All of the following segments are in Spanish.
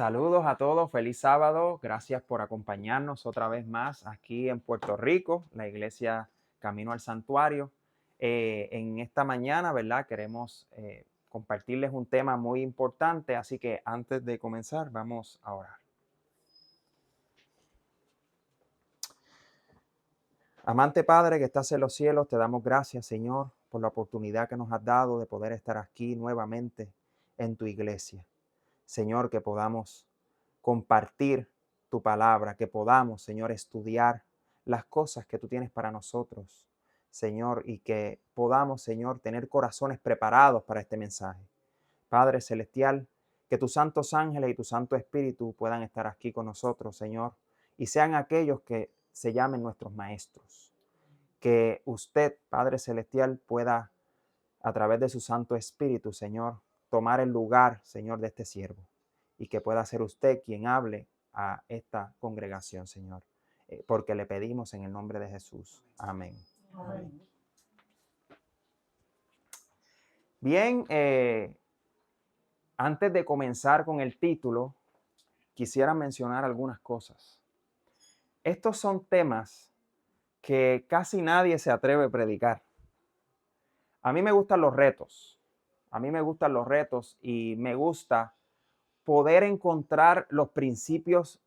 Saludos a todos, feliz sábado. Gracias por acompañarnos otra vez más aquí en Puerto Rico, la iglesia Camino al Santuario. En esta mañana, ¿verdad? Queremos compartirles un tema muy importante, así que antes de comenzar, vamos a orar. Amante Padre que estás en los cielos, te damos gracias, Señor, por la oportunidad que nos has dado de poder estar aquí nuevamente en tu iglesia. Señor, que podamos compartir tu palabra, que podamos, Señor, estudiar las cosas que tú tienes para nosotros, Señor, y que podamos, Señor, tener corazones preparados para este mensaje. Padre Celestial, que tus santos ángeles y tu Santo Espíritu puedan estar aquí con nosotros, Señor, y sean aquellos que se llamen nuestros maestros. Que usted, Padre Celestial, pueda, a través de su Santo Espíritu, Señor, tomar el lugar, Señor, de este siervo, y que pueda ser usted quien hable a esta congregación, Señor, porque le pedimos en el nombre de Jesús. Amén. Amén. Bien, antes de comenzar con el título, quisiera mencionar algunas cosas. Estos son temas que casi nadie se atreve a predicar. A mí me gustan los retos. A mí me gustan los retos y me gusta poder encontrar los principios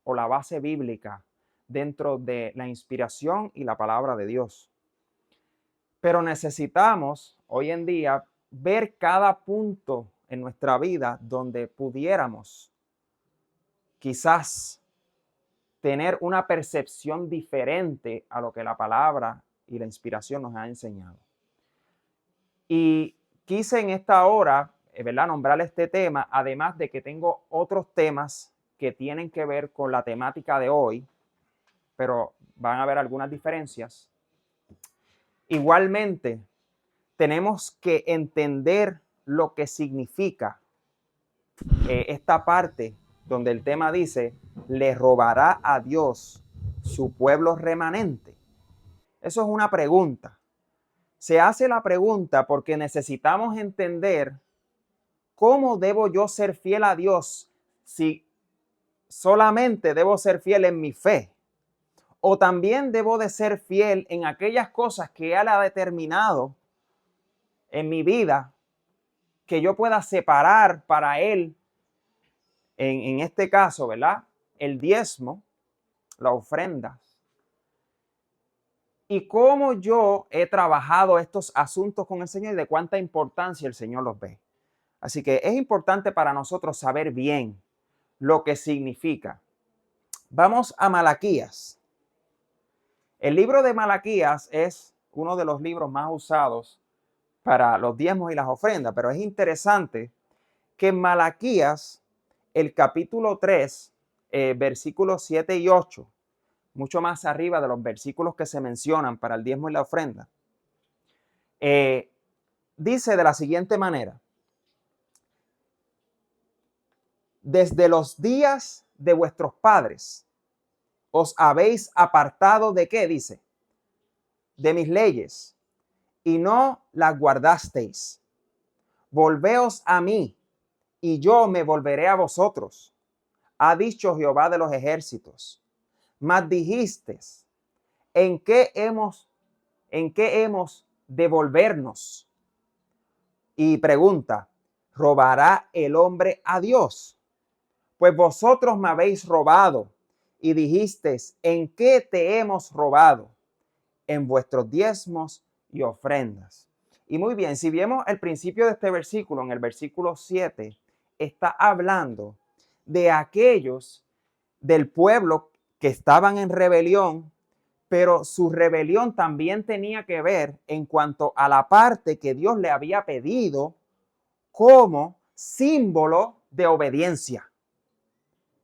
o la base bíblica dentro de la inspiración y la palabra de Dios. Pero necesitamos hoy en día ver cada punto en nuestra vida donde pudiéramos quizás tener una percepción diferente a lo que la palabra y la inspiración nos ha enseñado. Y quise en esta hora, ¿verdad?, nombrar este tema, además de que tengo otros temas que tienen que ver con la temática de hoy, pero van a haber algunas diferencias. Igualmente, tenemos que entender lo que significa esta parte donde el tema dice, le robará a Dios su pueblo remanente. Eso es una pregunta. Se hace la pregunta porque necesitamos entender cómo debo yo ser fiel a Dios si solamente debo ser fiel en mi fe. O también debo de ser fiel en aquellas cosas que Él ha determinado en mi vida que yo pueda separar para Él, en este caso, ¿verdad?, el diezmo, la ofrenda. Y cómo yo he trabajado estos asuntos con el Señor y de cuánta importancia el Señor los ve. Así que es importante para nosotros saber bien lo que significa. Vamos a Malaquías. El libro de Malaquías es uno de los libros más usados para los diezmos y las ofrendas, pero es interesante que en Malaquías, el capítulo 3, versículos 7 y 8, mucho más arriba de los versículos que se mencionan para el diezmo y la ofrenda, dice de la siguiente manera: desde los días de vuestros padres os habéis apartado de ¿qué? Dice, de mis leyes, y no las guardasteis. Volveos a mí, y yo me volveré a vosotros, ha dicho Jehová de los ejércitos. Mas dijisteis, ¿en qué hemos de volvernos? Y pregunta, ¿robará el hombre a Dios? Pues vosotros me habéis robado, y dijisteis, ¿en qué te hemos robado? En vuestros diezmos y ofrendas. Y muy bien, si vemos el principio de este versículo, en el versículo 7, está hablando de aquellos del pueblo que estaban en rebelión, pero su rebelión también tenía que ver en cuanto a la parte que Dios le había pedido como símbolo de obediencia.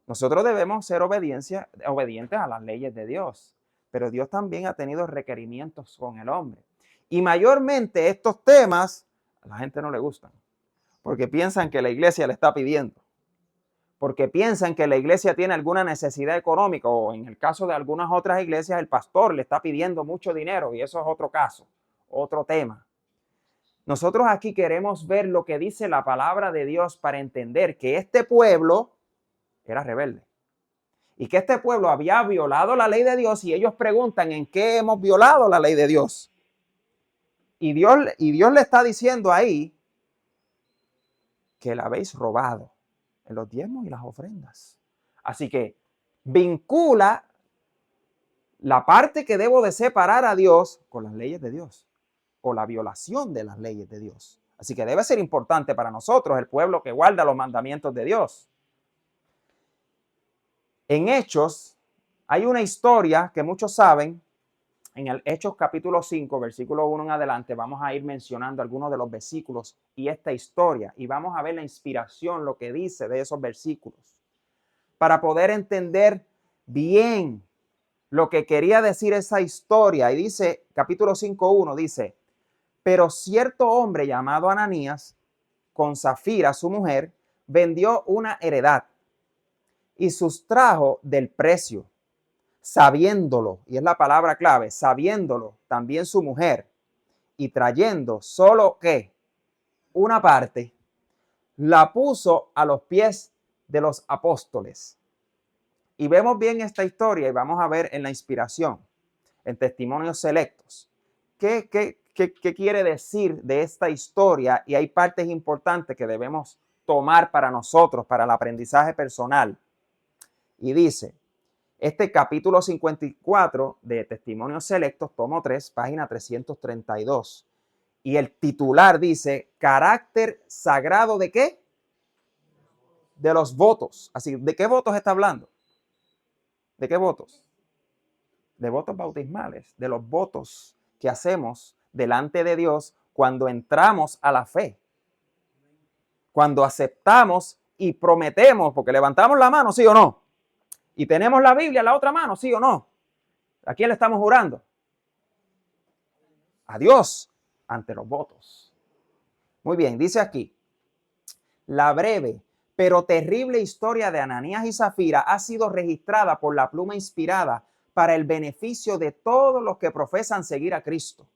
Nosotros debemos ser obedientes a las leyes de Dios, pero Dios también ha tenido requerimientos con el hombre. Y mayormente estos temas a la gente no le gustan, porque piensan que la iglesia le está pidiendo, porque piensan que la iglesia tiene alguna necesidad económica, o en el caso de algunas otras iglesias el pastor le está pidiendo mucho dinero, y eso es otro caso, otro tema. Nosotros aquí queremos ver lo que dice la palabra de Dios para entender que este pueblo era rebelde. Y que este pueblo había violado la ley de Dios y ellos preguntan ¿en qué hemos violado la ley de Dios? Y Dios le está diciendo ahí que la habéis robado en los diezmos y las ofrendas. Así que vincula la parte que debo de separar a Dios con las leyes de Dios o la violación de las leyes de Dios. Así que debe ser importante para nosotros, el pueblo que guarda los mandamientos de Dios. En Hechos hay una historia que muchos saben. En el Hechos capítulo 5, versículo 1 en adelante, vamos a ir mencionando algunos de los versículos y esta historia. Y vamos a ver la inspiración, lo que dice de esos versículos. Para poder entender bien lo que quería decir esa historia. Y dice, capítulo 5:1, dice, pero cierto hombre llamado Ananías, con Zafira, su mujer, vendió una heredad y sustrajo del precio, sabiéndolo, y es la palabra clave, sabiéndolo también su mujer, y trayendo solo que una parte, la puso a los pies de los apóstoles. Y vemos bien esta historia y vamos a ver en la inspiración, en testimonios selectos, qué quiere decir de esta historia, y hay partes importantes que debemos tomar para nosotros, para el aprendizaje personal. Y dice, este capítulo 54 de Testimonios Selectos, tomo 3, página 332. Y el titular dice, carácter sagrado ¿de qué? De los votos. Así, ¿de qué votos está hablando? ¿De qué votos? De votos bautismales, de los votos que hacemos delante de Dios cuando entramos a la fe. Cuando aceptamos y prometemos, porque levantamos la mano, ¿sí o no? Y tenemos la Biblia en la otra mano, ¿sí o no? ¿A quién le estamos jurando? A Dios ante los votos. Muy bien, dice aquí, la breve pero terrible historia de Ananías y Zafira ha sido registrada por la pluma inspirada para el beneficio de todos los que profesan seguir a Cristo.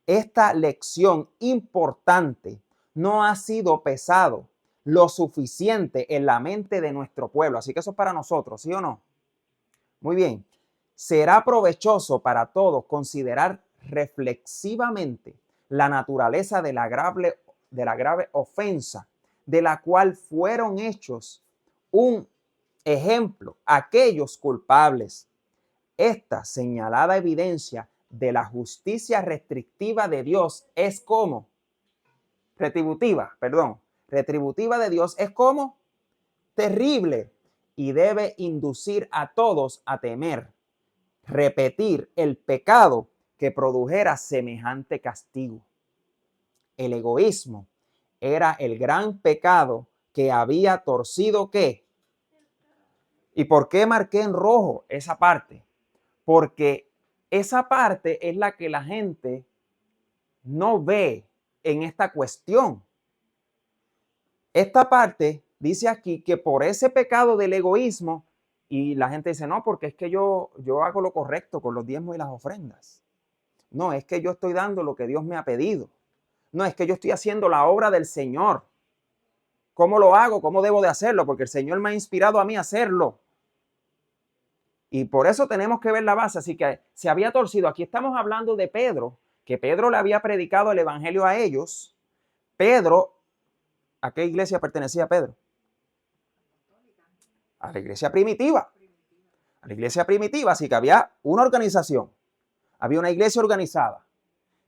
Esta lección importante no ha sido pesado lo suficiente en la mente de nuestro pueblo. Así que eso es para nosotros, ¿sí o no? Muy bien. Será provechoso para todos considerar reflexivamente la naturaleza de la grave ofensa de la cual fueron hechos un ejemplo aquellos culpables. Esta señalada evidencia de la justicia retributiva de Dios es como retributiva de Dios es como terrible y debe inducir a todos a temer repetir el pecado que produjera semejante castigo. El egoísmo era el gran pecado que había torcido ¿qué? ¿Y por qué marqué en rojo esa parte? Porque esa parte es la que la gente no ve en esta cuestión. Esta parte dice aquí que por ese pecado del egoísmo, y la gente dice, no, porque es que yo hago lo correcto con los diezmos y las ofrendas. No, es que yo estoy dando lo que Dios me ha pedido. No, es que yo estoy haciendo la obra del Señor. ¿Cómo lo hago? ¿Cómo debo de hacerlo? Porque el Señor me ha inspirado a mí a hacerlo. Y por eso tenemos que ver la base. Así que se había torcido. Aquí estamos hablando de Pedro, que Pedro le había predicado el evangelio a ellos. Pedro, ¿a qué iglesia pertenecía Pedro? A la iglesia primitiva. A la iglesia primitiva. Así que había una organización. Había una iglesia organizada.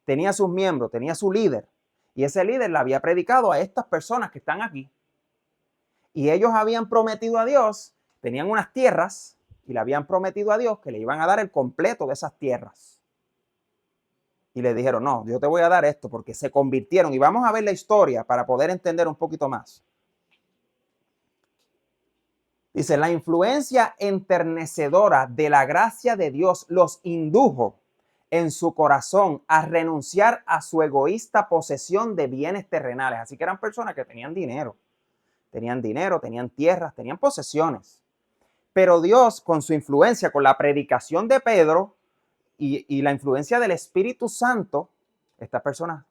Tenía sus miembros, tenía su líder. Y ese líder le había predicado a estas personas que están aquí. Y ellos habían prometido a Dios, tenían unas tierras y le habían prometido a Dios que le iban a dar el completo de esas tierras. Y le dijeron, no, yo te voy a dar esto porque se convirtieron. Y vamos a ver la historia para poder entender un poquito más. Dice, la influencia enternecedora de la gracia de Dios los indujo en su corazón a renunciar a su egoísta posesión de bienes terrenales. Así que eran personas que tenían dinero, tenían tierras, tenían posesiones. Pero Dios, con su influencia, con la predicación de Pedro y la influencia del Espíritu Santo, estas personas,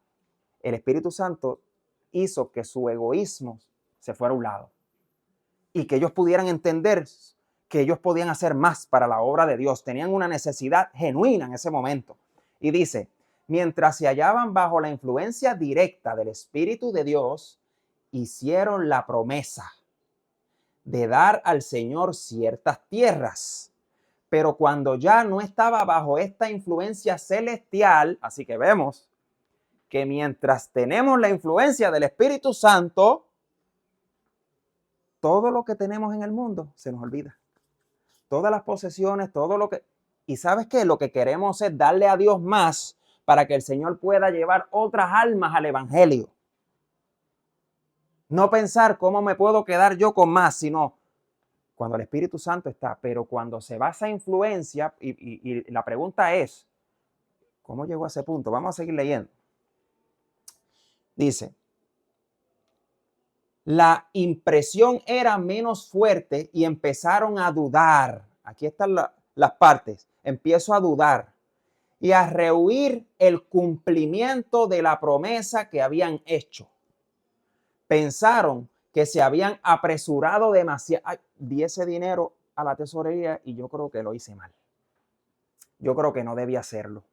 el Espíritu Santo hizo que su egoísmo se fuera a un lado. y que ellos pudieran entender que ellos podían hacer más para la obra de Dios. Tenían una necesidad genuina en ese momento. Y dice, mientras se hallaban bajo la influencia directa del Espíritu de Dios, hicieron la promesa de dar al Señor ciertas tierras. Pero cuando ya no estaba bajo esta influencia celestial, así que vemos que mientras tenemos la influencia del Espíritu Santo, todo lo que tenemos en el mundo se nos olvida. Todas las posesiones, todo lo que... Y ¿sabes qué? Lo que queremos es darle a Dios más para que el Señor pueda llevar otras almas al Evangelio. No pensar cómo me puedo quedar yo con más, sino cuando el Espíritu Santo está. Pero cuando se va esa influencia, y la pregunta es, ¿cómo llegó a ese punto? Vamos a seguir leyendo. Dice, la impresión era menos fuerte y empezaron a dudar. Aquí están las partes. Empiezo a dudar y a rehuir el cumplimiento de la promesa que habían hecho. Pensaron que se habían apresurado demasiado. Ay, di ese dinero a la tesorería y yo creo que lo hice mal. Yo creo que no debía hacerlo.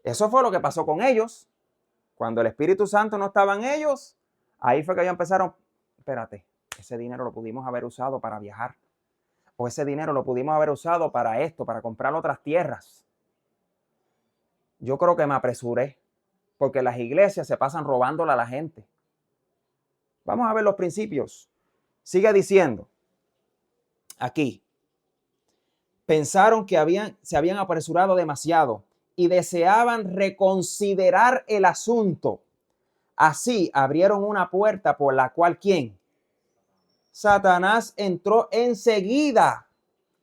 Eso fue lo que pasó con ellos. Cuando el Espíritu Santo no estaba en ellos, ahí fue que ellos empezaron, espérate, ese dinero lo pudimos haber usado para viajar. O ese dinero lo pudimos haber usado para esto, para comprar otras tierras. Yo creo que me apresuré, porque las iglesias se pasan robándola a la gente. Vamos a ver los principios. Sigue diciendo, aquí, pensaron que se habían apresurado demasiado y deseaban reconsiderar el asunto. Así abrieron una puerta por la cual, ¿quién? Satanás entró enseguida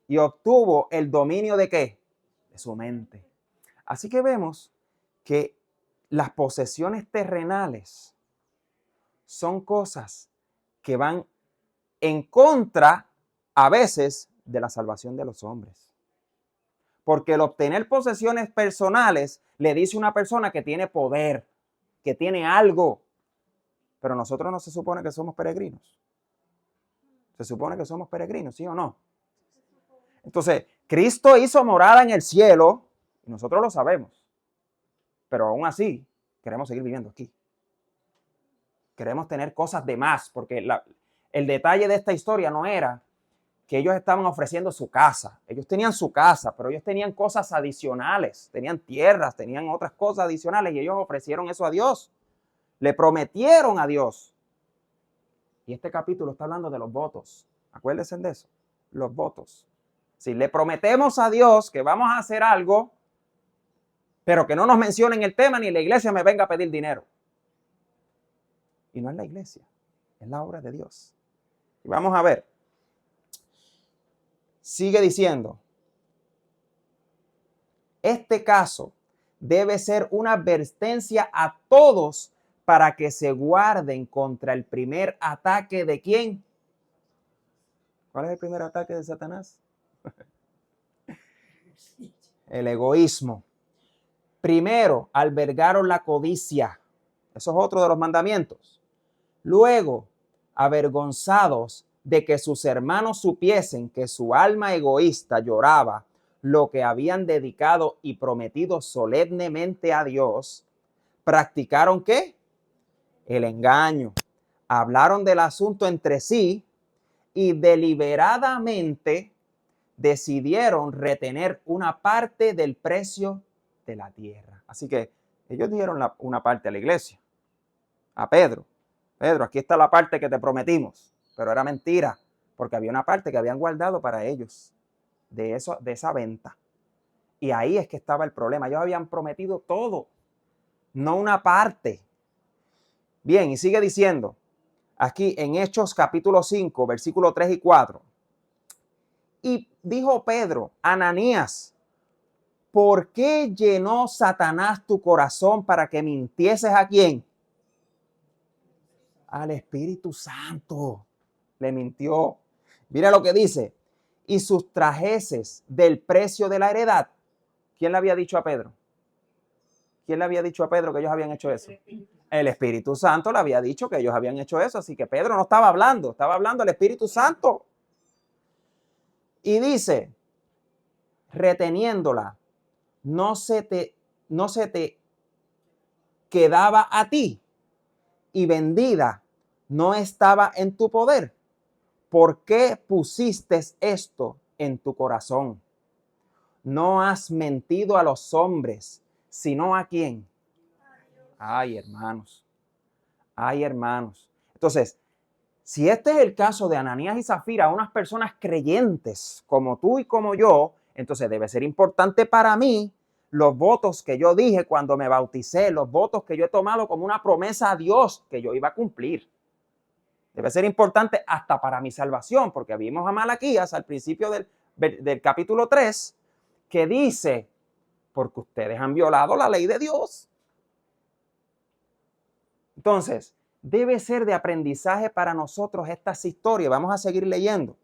y obtuvo el dominio ¿de qué? De su mente. Así que vemos que las posesiones terrenales son cosas que van en contra a veces de la salvación de los hombres. Porque el obtener posesiones personales le dice a una persona que tiene poder, que tiene algo. Pero nosotros no se supone que somos peregrinos. Se supone que somos peregrinos, ¿sí o no? Entonces, Cristo hizo morada en el cielo y nosotros lo sabemos. Pero aún así, queremos seguir viviendo aquí. Queremos tener cosas de más, porque el detalle de esta historia no era que ellos estaban ofreciendo su casa. Ellos tenían su casa, pero ellos tenían cosas adicionales. Tenían tierras, tenían otras cosas adicionales y ellos ofrecieron eso a Dios. Le prometieron a Dios. Y este capítulo está hablando de los votos. Acuérdense de eso. Los votos. Si le prometemos a Dios que vamos a hacer algo, pero que no nos mencionen el tema ni la iglesia me venga a pedir dinero. Y no es la iglesia, es la obra de Dios. Y vamos a ver. Sigue diciendo, este caso debe ser una advertencia a todos para que se guarden contra el primer ataque de ¿quién? ¿Cuál es el primer ataque de Satanás? El egoísmo. Primero, albergaron la codicia. Eso es otro de los mandamientos. Luego, avergonzados de que sus hermanos supiesen que su alma egoísta lloraba lo que habían dedicado y prometido solemnemente a Dios, practicaron ¿qué? El engaño. Hablaron del asunto entre sí y deliberadamente decidieron retener una parte del precio de la tierra. Así que ellos dieron una parte a la iglesia, a Pedro. Pedro, aquí está la parte que te prometimos, pero era mentira, porque había una parte que habían guardado para ellos de esa venta. Y ahí es que estaba el problema. Ellos habían prometido todo, no una parte. Bien, y sigue diciendo, aquí en Hechos capítulo 5, versículos 3 y 4. Y dijo Pedro, Ananías, ¿por qué llenó Satanás tu corazón para que mintieses a quién? Al Espíritu Santo. Le mintió. Mira lo que dice. Y sustrajeses del precio de la heredad. ¿Quién le había dicho a Pedro? ¿Quién le había dicho a Pedro que ellos habían hecho eso? El Espíritu Santo le había dicho que ellos habían hecho eso, así que Pedro no estaba hablando, estaba hablando el Espíritu Santo. Y dice, reteniéndola, no se te quedaba a ti, y vendida no estaba en tu poder. ¿Por qué pusiste esto en tu corazón? No has mentido a los hombres, sino ¿a quién? Ay, hermanos. Ay, hermanos. Entonces, si este es el caso de Ananías y Zafira, unas personas creyentes como tú y como yo, entonces debe ser importante para mí los votos que yo dije cuando me bauticé, los votos que yo he tomado como una promesa a Dios que yo iba a cumplir. Debe ser importante hasta para mi salvación, porque vimos a Malaquías al principio del capítulo 3, que dice, porque ustedes han violado la ley de Dios. Entonces, debe ser de aprendizaje para nosotros estas historias. Vamos a seguir leyendo.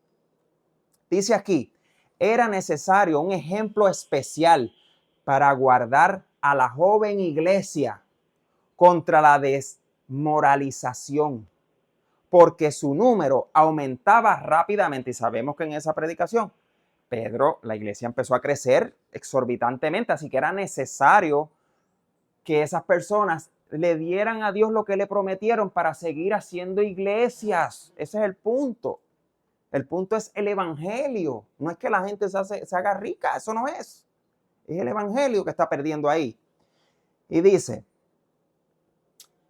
Dice aquí, era necesario un ejemplo especial para guardar a la joven iglesia contra la desmoralización, porque su número aumentaba rápidamente. Y sabemos que en esa predicación, la iglesia empezó a crecer exorbitantemente, así que era necesario que esas personas le dieran a Dios lo que le prometieron para seguir haciendo iglesias. Ese es el punto. El punto es el evangelio. No es que la gente se haga rica, eso no es. Es el evangelio que está perdiendo ahí. Y dice,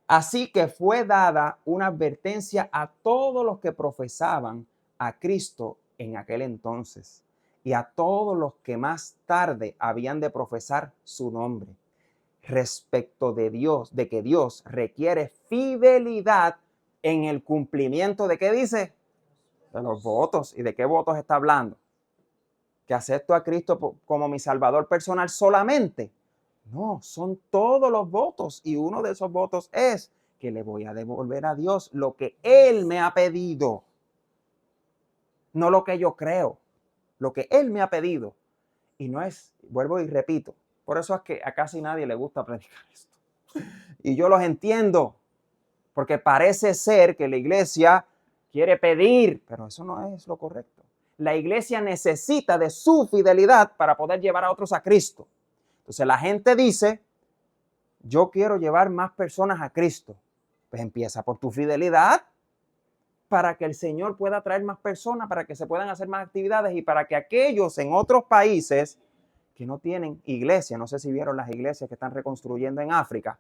así que fue dada una advertencia a todos los que profesaban a Cristo en aquel entonces y a todos los que más tarde habían de profesar su nombre, respecto de Dios, de que Dios requiere fidelidad en el cumplimiento de, ¿qué dice? De los votos. ¿Y de qué votos está hablando? ¿Que acepto a Cristo como mi Salvador personal solamente? No, son todos los votos, y uno de esos votos es que le voy a devolver a Dios lo que Él me ha pedido, no lo que yo creo, lo que Él me ha pedido. Y no es, vuelvo y repito, por eso es que a casi nadie le gusta predicar esto. Y yo los entiendo, porque parece ser que la iglesia quiere pedir, pero eso no es lo correcto. La iglesia necesita de su fidelidad para poder llevar a otros a Cristo. Entonces la gente dice, yo quiero llevar más personas a Cristo. Pues empieza por tu fidelidad para que el Señor pueda traer más personas, para que se puedan hacer más actividades y para que aquellos en otros países que no tienen iglesia, no sé si vieron las iglesias que están reconstruyendo en África,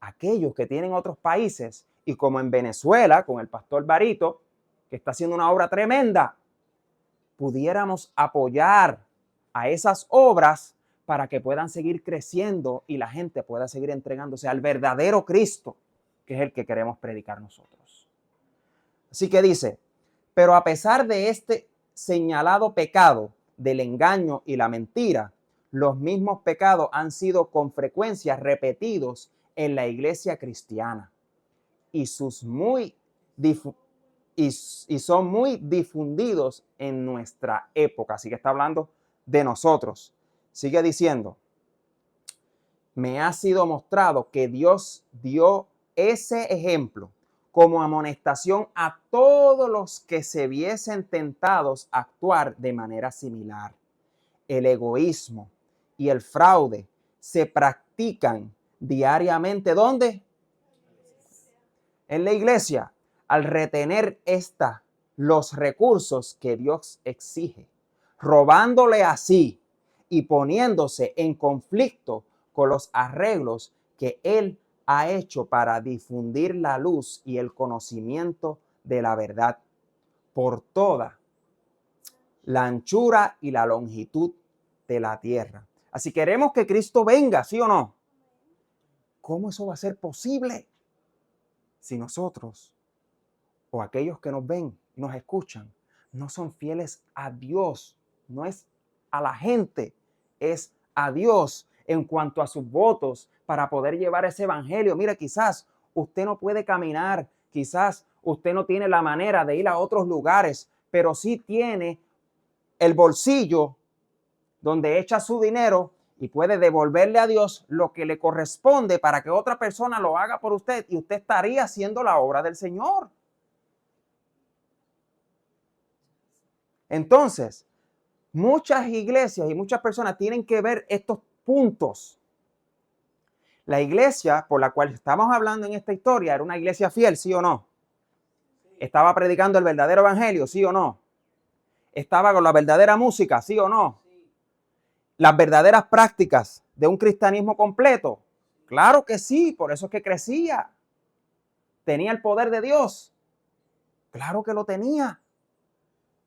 aquellos que tienen otros países, y como en Venezuela con el pastor Barito, que está haciendo una obra tremenda, pudiéramos apoyar a esas obras para que puedan seguir creciendo y la gente pueda seguir entregándose al verdadero Cristo, que es el que queremos predicar nosotros. Así que dice, pero a pesar de este señalado pecado del engaño y la mentira, los mismos pecados han sido con frecuencia repetidos en la iglesia cristiana y son muy difundidos en nuestra época. Así que está hablando de nosotros. Sigue diciendo, me ha sido mostrado que Dios dio ese ejemplo como amonestación a todos los que se viesen tentados a actuar de manera similar. El egoísmo y el fraude se practican diariamente. ¿Dónde? En la iglesia, al retener los recursos que Dios exige, robándole así y poniéndose en conflicto con los arreglos que Él ha hecho para difundir la luz y el conocimiento de la verdad por toda la anchura y la longitud de la tierra. Así queremos que Cristo venga, ¿sí o no? ¿Cómo eso va a ser posible si nosotros o aquellos que nos ven y nos escuchan no son fieles a Dios? No es a la gente, es a Dios en cuanto a sus votos para poder llevar ese evangelio. Mira, quizás usted no puede caminar, quizás usted no tiene la manera de ir a otros lugares, pero sí tiene el bolsillo donde echa su dinero y puede devolverle a Dios lo que le corresponde para que otra persona lo haga por usted y usted estaría haciendo la obra del Señor. Entonces, muchas iglesias y muchas personas tienen que ver estos puntos. La iglesia por la cual estamos hablando en esta historia era una iglesia fiel, ¿sí o no? ¿Estaba predicando el verdadero evangelio, sí o no? ¿Estaba con la verdadera música, sí o no? ¿Las verdaderas prácticas de un cristianismo completo? Claro que sí, por eso es que crecía. ¿Tenía el poder de Dios? Claro que lo tenía.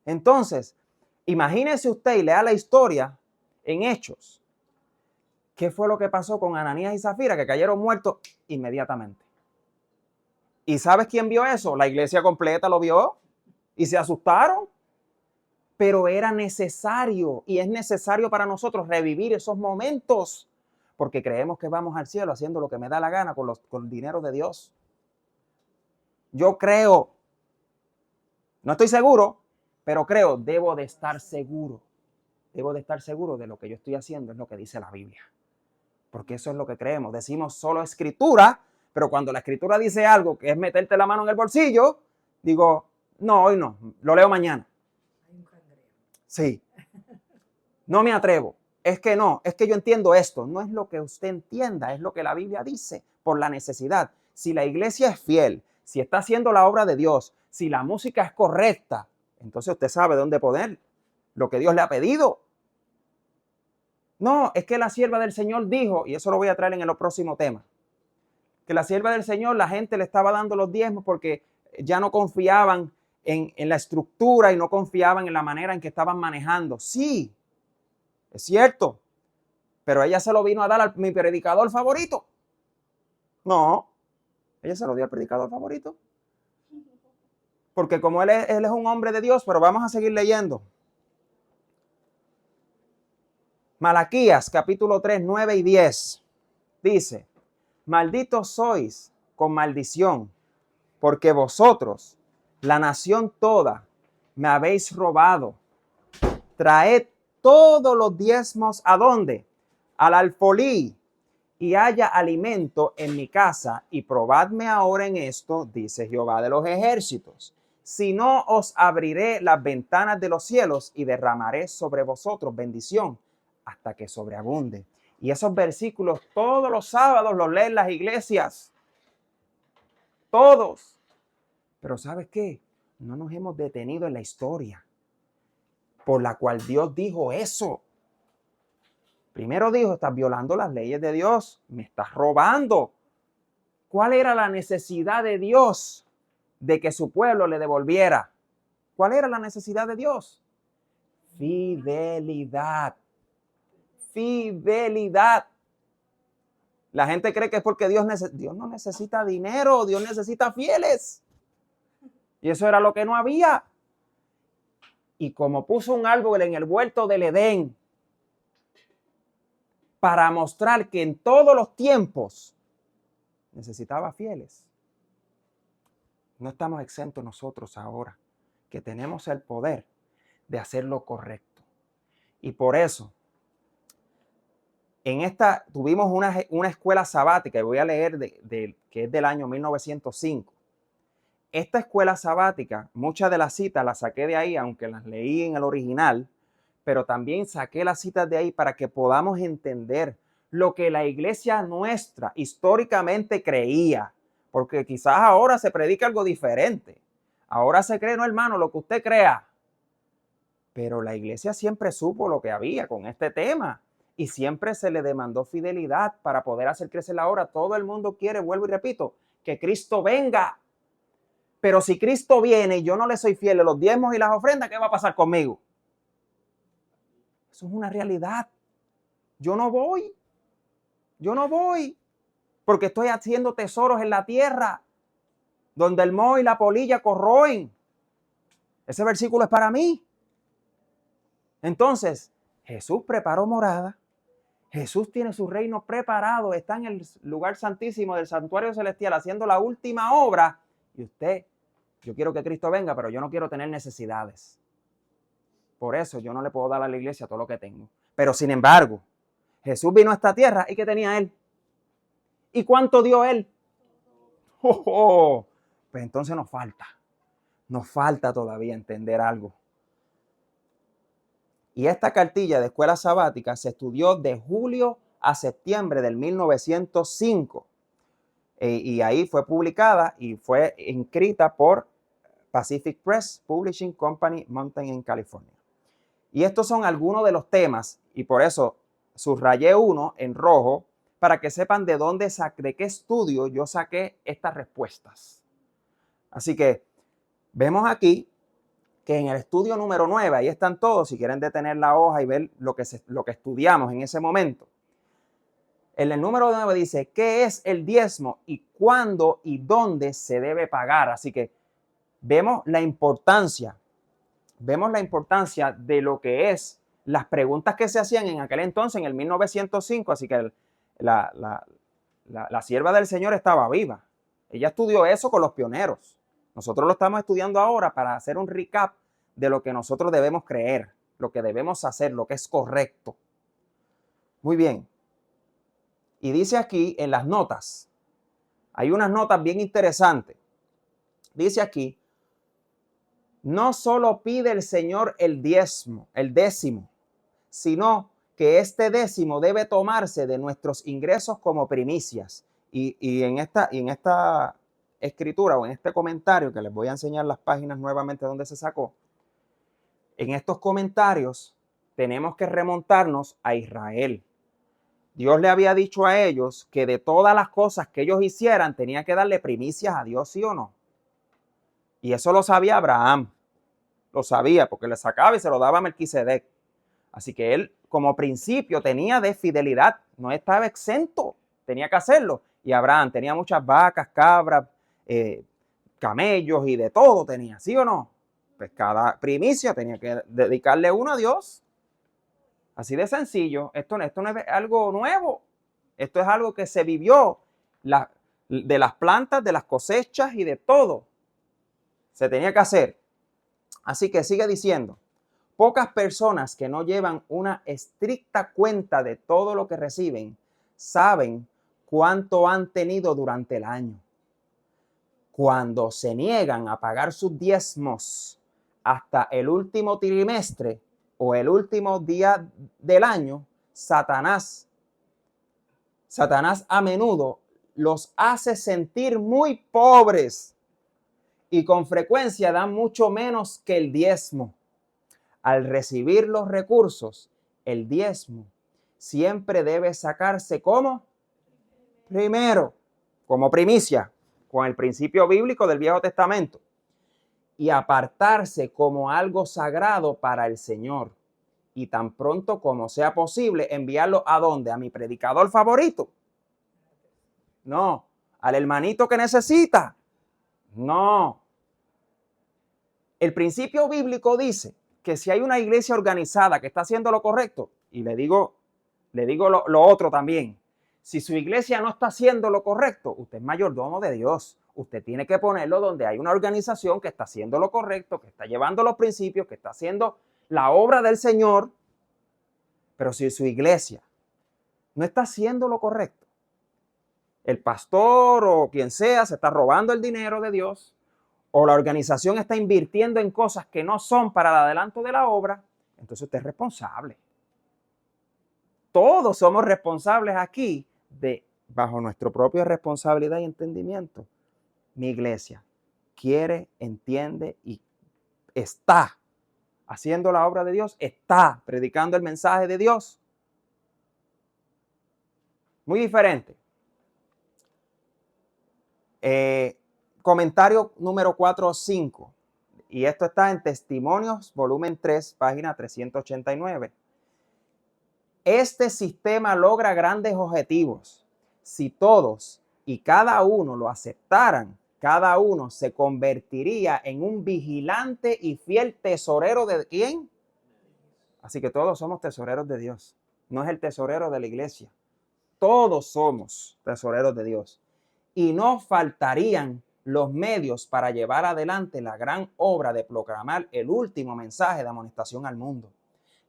Entonces, imagínese usted y lea la historia en Hechos. ¿Qué fue lo que pasó con Ananías y Zafira? Que cayeron muertos inmediatamente. ¿Y sabes quién vio eso? La iglesia completa lo vio y se asustaron. Pero era necesario y es necesario para nosotros revivir esos momentos porque creemos que vamos al cielo haciendo lo que me da la gana con el dinero de Dios. Yo creo, no estoy seguro, pero creo, debo de estar seguro. Debo de estar seguro de lo que yo estoy haciendo, es lo que dice la Biblia. Porque eso es lo que creemos. Decimos solo escritura, pero cuando la escritura dice algo que es meterte la mano en el bolsillo, digo, no, hoy no, lo leo mañana. Sí. No me atrevo. Es que no, es que yo entiendo esto. No es lo que usted entienda, es lo que la Biblia dice por la necesidad. Si la iglesia es fiel, si está haciendo la obra de Dios, si la música es correcta, entonces usted sabe dónde poner lo que Dios le ha pedido. No, es que la sierva del Señor dijo, y eso lo voy a traer en el próximo tema, que la sierva del Señor, la gente le estaba dando los diezmos porque ya no confiaban en la estructura y no confiaban en la manera en que estaban manejando. Sí, es cierto, pero ella se lo vino a dar a mi predicador favorito. No, ella se lo dio al predicador favorito. Porque como él es un hombre de Dios, pero vamos a seguir leyendo. Malaquías capítulo 3, 9 y 10 dice, malditos sois con maldición, porque vosotros, la nación toda, me habéis robado. Traed todos los diezmos, ¿a dónde? Al alfolí, y haya alimento en mi casa, y probadme ahora en esto, dice Jehová de los ejércitos. Si no, os abriré las ventanas de los cielos y derramaré sobre vosotros bendición hasta que sobreabunde. Y esos versículos todos los sábados los leen las iglesias. Todos. Pero ¿sabes qué? No nos hemos detenido en la historia por la cual Dios dijo eso. Primero dijo, estás violando las leyes de Dios, me estás robando. ¿Cuál era la necesidad de Dios de que su pueblo le devolviera? ¿Cuál era la necesidad de Dios? Fidelidad. Fidelidad. La gente cree que es porque Dios no necesita dinero, Dios necesita fieles. Y eso era lo que no había. Y como puso un árbol en el huerto del Edén, para mostrar que en todos los tiempos necesitaba fieles. No estamos exentos nosotros ahora, que tenemos el poder de hacer lo correcto. Y por eso, en esta tuvimos una escuela sabática, y voy a leer que es del año 1905. Esta escuela sabática, muchas de las citas las saqué de ahí, aunque las leí en el original, pero también saqué las citas de ahí para que podamos entender lo que la iglesia nuestra históricamente creía, porque quizás ahora se predica algo diferente. Ahora se cree, no hermano, lo que usted crea. Pero la iglesia siempre supo lo que había con este tema y siempre se le demandó fidelidad para poder hacer crecer la obra. Todo el mundo quiere, vuelvo y repito, que Cristo venga. Pero si Cristo viene y yo no le soy fiel a los diezmos y las ofrendas, ¿qué va a pasar conmigo? Eso es una realidad. Yo no voy, porque estoy haciendo tesoros en la tierra, donde el moho y la polilla corroen. Ese versículo es para mí. Entonces, Jesús preparó morada. Jesús tiene su reino preparado, está en el lugar santísimo del santuario celestial haciendo la última obra. Y usted, yo quiero que Cristo venga, pero yo no quiero tener necesidades. Por eso yo no le puedo dar a la iglesia todo lo que tengo. Pero sin embargo, Jesús vino a esta tierra y ¿qué tenía él? ¿Y cuánto dio él? ¡Oh, oh! Pues entonces nos falta todavía entender algo. Y esta cartilla de escuela sabática se estudió de julio a septiembre del 1905. Y ahí fue publicada y fue inscrita por Pacific Press Publishing Company, Mountain en California. Y estos son algunos de los temas, y por eso subrayé uno en rojo para que sepan de qué estudio yo saqué estas respuestas. Así que vemos aquí que en el estudio número 9, ahí están todos, si quieren detener la hoja y ver lo que estudiamos en ese momento. En el número 9 dice, ¿qué es el diezmo y cuándo y dónde se debe pagar? Así que vemos la importancia de lo que es las preguntas que se hacían en aquel entonces, en el 1905, así que la sierva del Señor estaba viva. Ella estudió eso con los pioneros. Nosotros lo estamos estudiando ahora para hacer un recap de lo que nosotros debemos creer, lo que debemos hacer, lo que es correcto. Muy bien. Y dice aquí en las notas, hay unas notas bien interesantes. Dice aquí, no solo pide el Señor el décimo, sino que este décimo debe tomarse de nuestros ingresos como primicias. Y en esta escritura o en este comentario, que les voy a enseñar las páginas nuevamente donde se sacó, en estos comentarios tenemos que remontarnos a Israel. Dios le había dicho a ellos que de todas las cosas que ellos hicieran tenía que darle primicias a Dios, ¿sí o no? Y eso lo sabía Abraham. Lo sabía porque le sacaba y se lo daba a Melquisedec. Así que él, como principio, tenía de fidelidad, no estaba exento, tenía que hacerlo. Y Abraham tenía muchas vacas, cabras, camellos y de todo tenía, ¿sí o no? Pues cada primicia tenía que dedicarle uno a Dios. Así de sencillo. Esto no es algo nuevo. Esto es algo que se vivió de las plantas, de las cosechas y de todo. Se tenía que hacer. Así que sigue diciendo. Pocas personas que no llevan una estricta cuenta de todo lo que reciben saben cuánto han tenido durante el año. Cuando se niegan a pagar sus diezmos hasta el último trimestre o el último día del año, Satanás a menudo los hace sentir muy pobres y con frecuencia dan mucho menos que el diezmo. Al recibir los recursos, el diezmo siempre debe sacarse como primero, como primicia, con el principio bíblico del Viejo Testamento, y apartarse como algo sagrado para el Señor. Y tan pronto como sea posible, enviarlo ¿a dónde? ¿A mi predicador favorito? No. ¿Al hermanito que necesita? No. El principio bíblico dice que si hay una iglesia organizada que está haciendo lo correcto, y le digo lo otro también, si su iglesia no está haciendo lo correcto, usted es mayordomo de Dios. Usted tiene que ponerlo donde hay una organización que está haciendo lo correcto, que está llevando los principios, que está haciendo la obra del Señor. Pero si su iglesia no está haciendo lo correcto, el pastor o quien sea se está robando el dinero de Dios, o la organización está invirtiendo en cosas que no son para el adelanto de la obra, entonces usted es responsable. Todos somos responsables aquí bajo nuestra propia responsabilidad y entendimiento. Mi iglesia quiere, entiende y está haciendo la obra de Dios, está predicando el mensaje de Dios. Muy diferente. Comentario número 4 o 5. Y esto está en Testimonios, volumen 3, página 389. Este sistema logra grandes objetivos. Si todos y cada uno lo aceptaran, cada uno se convertiría en un vigilante y fiel tesorero de ¿quién? Así que todos somos tesoreros de Dios. No es el tesorero de la iglesia. Todos somos tesoreros de Dios. Y no faltarían los medios para llevar adelante la gran obra de proclamar el último mensaje de amonestación al mundo.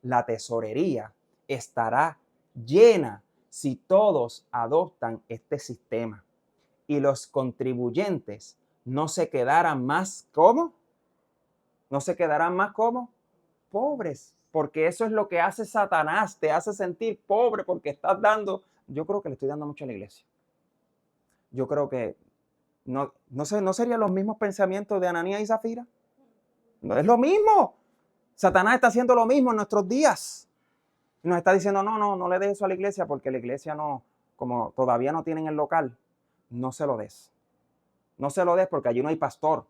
La tesorería estará llena si todos adoptan este sistema y los contribuyentes no se quedarán más ¿cómo? No se quedarán más ¿cómo? Pobres, porque eso es lo que hace Satanás, te hace sentir pobre porque estás dando. Yo creo que le estoy dando mucho a la iglesia. Yo creo que no sé, ¿no serían los mismos pensamientos de Ananías y Zafira? No es lo mismo. Satanás está haciendo lo mismo en nuestros días. Nos está diciendo, no le des eso a la iglesia porque la iglesia no, como todavía no tienen el local, no se lo des. No se lo des porque allí no hay pastor.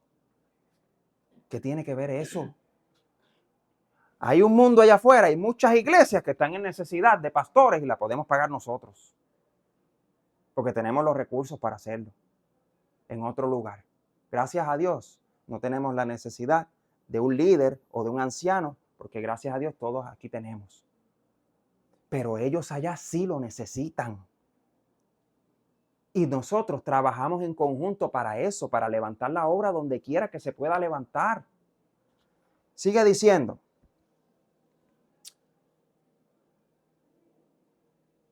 ¿Qué tiene que ver eso? Hay un mundo allá afuera, hay muchas iglesias que están en necesidad de pastores y la podemos pagar nosotros. Porque tenemos los recursos para hacerlo en otro lugar. Gracias a Dios no tenemos la necesidad de un líder o de un anciano, porque gracias a Dios todos aquí tenemos. Pero ellos allá sí lo necesitan. Y nosotros trabajamos en conjunto para eso, para levantar la obra donde quiera que se pueda levantar. Sigue diciendo.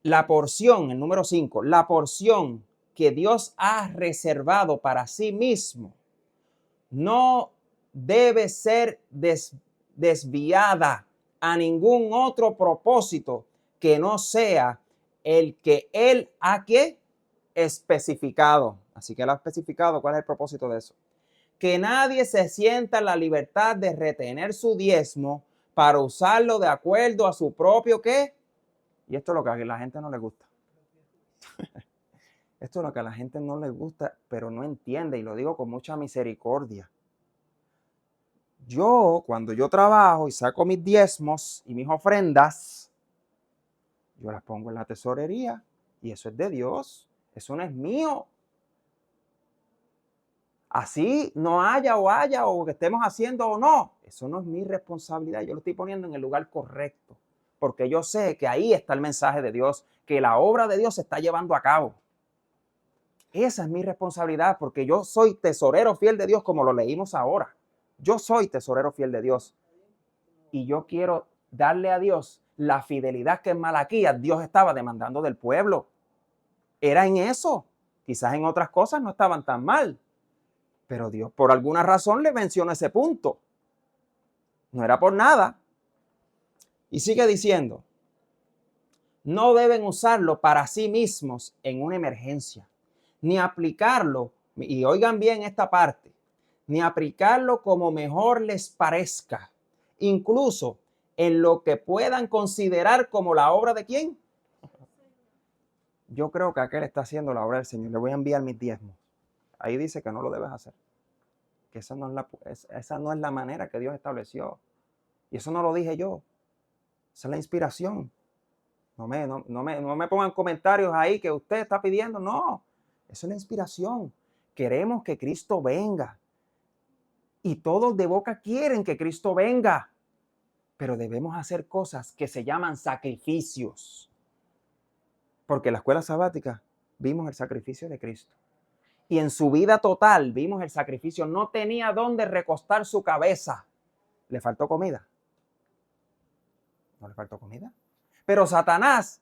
La porción, el número 5, la porción que Dios ha reservado para sí mismo no debe ser desviada a ningún otro propósito que no sea el que Él ha especificado. Así que Él ha especificado cuál es el propósito de eso. Que nadie se sienta en la libertad de retener su diezmo para usarlo de acuerdo a su propio ¿qué? Y esto es lo que a la gente no le gusta. Esto es lo que a la gente no le gusta, pero no entiende, y lo digo con mucha misericordia. Yo, cuando yo trabajo y saco mis diezmos y mis ofrendas, yo las pongo en la tesorería y eso es de Dios, eso no es mío. Así no haya o que estemos haciendo o no, eso no es mi responsabilidad, yo lo estoy poniendo en el lugar correcto, porque yo sé que ahí está el mensaje de Dios, que la obra de Dios se está llevando a cabo. Esa es mi responsabilidad, porque yo soy tesorero fiel de Dios, como lo leímos ahora. Yo soy tesorero fiel de Dios. Y yo quiero darle a Dios la fidelidad que en Malaquías Dios estaba demandando del pueblo. Era en eso. Quizás en otras cosas no estaban tan mal. Pero Dios por alguna razón le mencionó ese punto. No era por nada. Y sigue diciendo, no deben usarlo para sí mismos en una emergencia, ni aplicarlo, y oigan bien esta parte, ni aplicarlo como mejor les parezca, incluso en lo que puedan considerar como la obra de ¿quién? Yo creo que aquel está haciendo la obra del Señor. Le voy a enviar mis diezmos. Ahí dice que no lo debes hacer. Que esa no es la manera que Dios estableció. Y eso no lo dije yo. Esa es la inspiración. No me pongan comentarios ahí que usted está pidiendo. No, eso es la inspiración. Queremos que Cristo venga. Y todos de boca quieren que Cristo venga. Pero debemos hacer cosas que se llaman sacrificios. Porque en la escuela sabática vimos el sacrificio de Cristo. Y en su vida total vimos el sacrificio. No tenía dónde recostar su cabeza. ¿Le faltó comida? ¿No le faltó comida? Pero Satanás,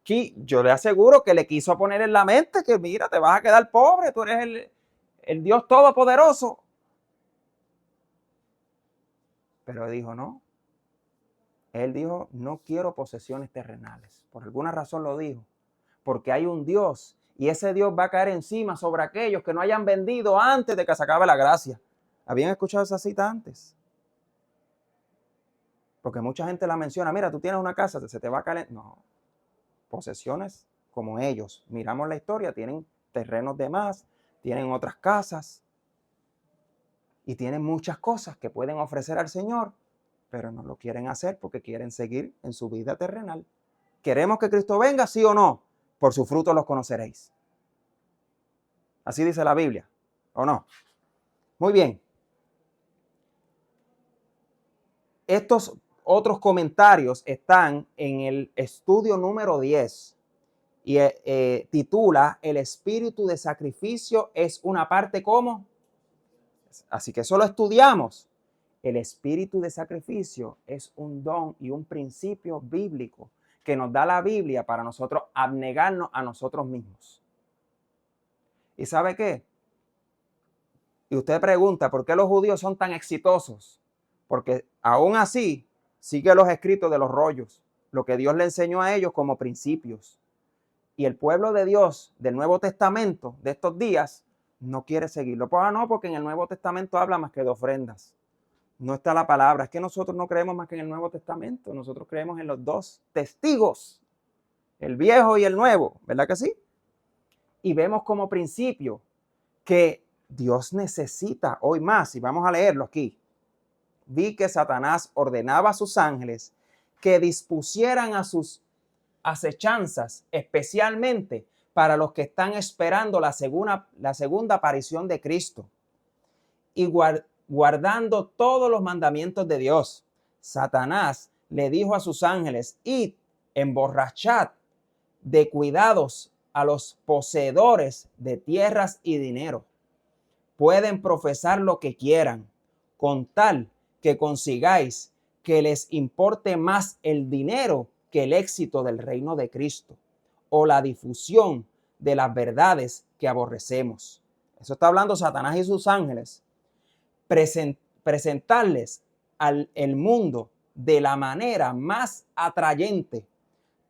yo le aseguro que le quiso poner en la mente que mira, te vas a quedar pobre, tú eres el Dios Todopoderoso. Pero él dijo, no. Él dijo, no quiero posesiones terrenales. Por alguna razón lo dijo. Porque hay un Dios y ese Dios va a caer encima sobre aquellos que no hayan vendido antes de que se acabe la gracia. ¿Habían escuchado esa cita antes? Porque mucha gente la menciona, mira, tú tienes una casa, se te va a caer. No, posesiones como ellos. Miramos la historia, tienen terrenos de más, tienen otras casas y tienen muchas cosas que pueden ofrecer al Señor, pero no lo quieren hacer porque quieren seguir en su vida terrenal. ¿Queremos que Cristo venga, sí o no? Por sus frutos los conoceréis. Así dice la Biblia, ¿o no? Muy bien. Estos otros comentarios están en el estudio número 10 y titula El espíritu de sacrificio es una parte ¿cómo? Así que eso lo estudiamos. El espíritu de sacrificio es un don y un principio bíblico que nos da la Biblia para nosotros abnegarnos a nosotros mismos. ¿Y sabe qué? Y usted pregunta, ¿por qué los judíos son tan exitosos? Porque aún así sigue los escritos de los rollos, lo que Dios le enseñó a ellos como principios. Y el pueblo de Dios del Nuevo Testamento de estos días no quiere seguirlo. Pues no, porque en el Nuevo Testamento habla más que de ofrendas. No está la palabra. Es que nosotros no creemos más que en el Nuevo Testamento. Nosotros creemos en los dos testigos, el viejo y el nuevo, ¿verdad que sí? Y vemos como principio que Dios necesita hoy más, y vamos a leerlo aquí. Vi que Satanás ordenaba a sus ángeles que dispusieran a sus acechanzas, especialmente para los que están esperando la segunda aparición de Cristo y guardando todos los mandamientos de Dios. Satanás le dijo a sus ángeles: id, emborrachad de cuidados a los poseedores de tierras y dinero. Pueden profesar lo que quieran, con tal que consigáis que les importe más el dinero que el éxito del reino de Cristo o la difusión de las verdades que aborrecemos. Eso está hablando Satanás y sus ángeles. Presentarles al mundo de la manera más atrayente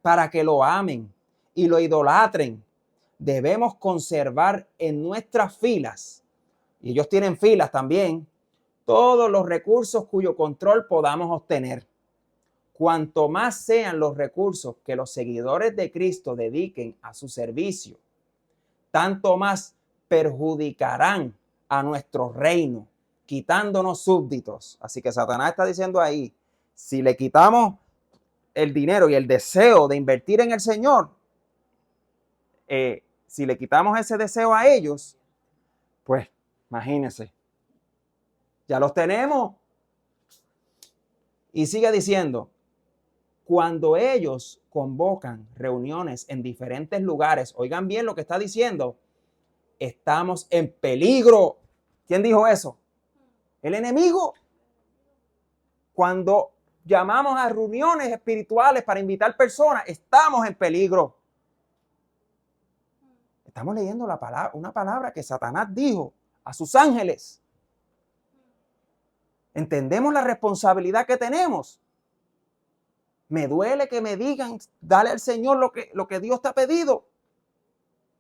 para que lo amen y lo idolatren. Debemos conservar en nuestras filas, y ellos tienen filas también, todos los recursos cuyo control podamos obtener. Cuanto más sean los recursos que los seguidores de Cristo dediquen a su servicio, tanto más perjudicarán a nuestro reino, quitándonos súbditos. Así que Satanás está diciendo ahí, si le quitamos el dinero y el deseo de invertir en el Señor, si le quitamos ese deseo a ellos, pues imagínense, ya los tenemos. Y sigue diciendo, cuando ellos convocan reuniones en diferentes lugares, oigan bien lo que está diciendo, estamos en peligro. ¿Quién dijo eso? El enemigo. Cuando llamamos a reuniones espirituales para invitar personas, estamos en peligro. Estamos leyendo una palabra que Satanás dijo a sus ángeles. ¿Entendemos la responsabilidad que tenemos? Me duele que me digan, dale al Señor lo que Dios te ha pedido.